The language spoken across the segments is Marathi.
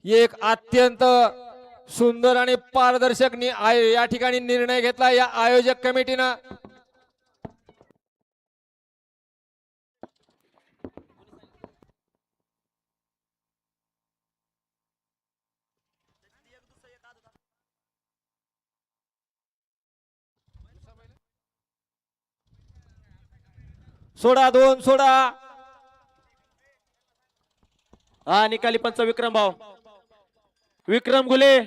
एक अत्यंत सुंदर आणि पारदर्शक या ठिकाणी निर्णय घेतला या आयोजक कमिटीनं। सोडा दोन सोडा। हा निकाली पंच विक्रम भाऊ, विक्रम गुले।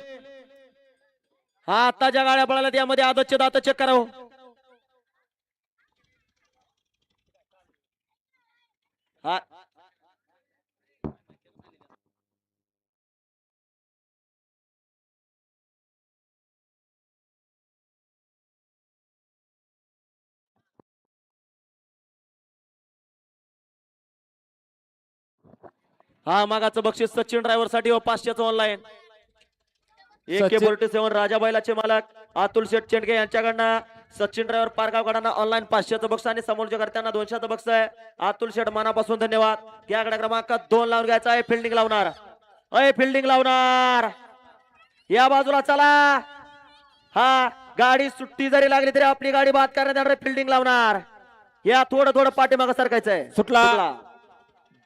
हा आता ज्या गाड्या पळाल्या त्यामध्ये आदतचे दात चेक करावं। हा हा मागाचं बक्षीस सचिन ड्रायव्हर साठी व 500चं ऑनलाईन। AK47 राजा बैलाचे मालक अतुल शेठ चेंडके यांच्याकडनं सचिन ड्रायव्हर पारगावकरांना ऑनलाईन 500चं बक्षीस आणि समोरच्या करत्यांना 200चं बक्षीस आहे। अतुल शेठ मनापासून धन्यवाद। या गडा क्रमांक 2 लावून घ्यायचा आहे। फिल्डिंग लावणार, फिल्डिंग लावणार, या बाजूला चला। हा गाडी सुट्टी जरी लागली तरी आपली गाडी बाद करण्यात फिल्डिंग लावणार। या थोडं थोडं पाठीमागं सरकायचंय। सुटला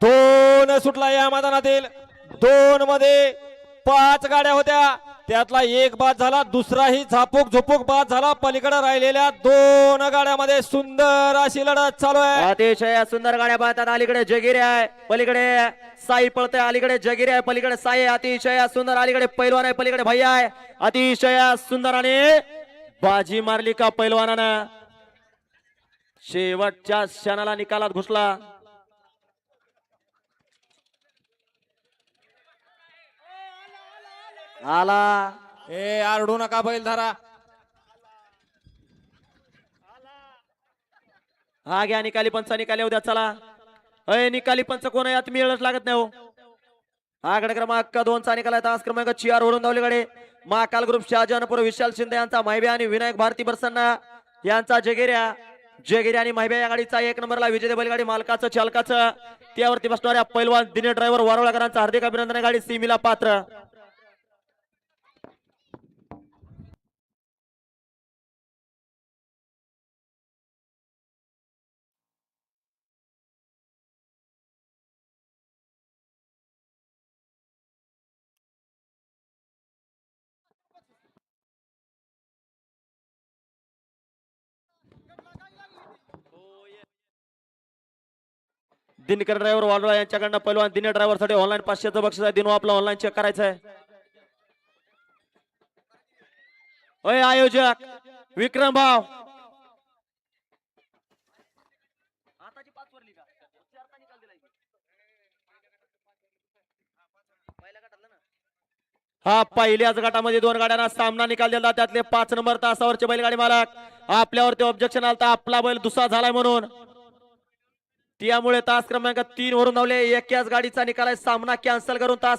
दोन सुटला या मैदानातील। दोन मध्ये 5 गाड्या होत्या, त्यातला एक बाद झाला, दुसराही झापूक झुपूक बाद झाला। पलीकडे राहिलेल्या 2 गाड्यामध्ये सुंदर अशी लढत चालू आहे। अतिशय सुंदर गाड्या पाहतात। अलीकडे जगिरी आहे, पलीकडे साई पळते, अलीकडे जगिरी आहे, पलीकडे साई आहे। अतिशय सुंदर अलीकडे पैलवान आहे, पलीकडे भैया आहे। अतिशय सुंदर आणि बाजी मारली का पैलवानानं। शेवटच्या क्षणाला निकालात घुसला। आला आरडू नका बैल धरा। हा घ्या निकाली पंच, निकाली उद्या चला। निकाली पंच कोण आहे यात मिळच लागत नाही हो। हा गड क्रमांक 2 चा निकाल आहे। तास क्रमांक 4 वरून धावले गाडी महाकाल ग्रुप शहाजहानपूर विशाल शिंदे यांचा माहिब्या आणि विनायक भारती प्रसन्न यांचा जगेऱ्या आणि माहिब्या या गाडीचा 1 नंबरला विजय बैलगाडी मालकाचं चालकाचं त्यावरती बसणाऱ्या पैलवान दिनेश ड्रायव्हर वारोळकरांचा हार्दिक अभिनंदन। गाडी सीमीला पात्र। दिनकर ड्रायव्हर वालोळा यांच्याकडनं पैलवान दिनेश ड्रायव्हर साठी ऑनलाईन 500चं बक्षीस आहे। दिनो आपलं ऑनलाईन चेक करायचं आहे। आयोजक विक्रम भाव, हा पहिल्याच गटामध्ये 2 गाड्यांना सामना निकाल दिला, त्यातले 5 नंबर तासावरचे बैलगाडी मालक आपल्यावरती ऑब्जेक्शन आलता, आपला बैल दुसरा झालाय म्हणून, त्यामुळे तास क्रमांक 3 वरून धावले। एकाच गाडीचा निकाल आहे, सामना कॅन्सल करून तास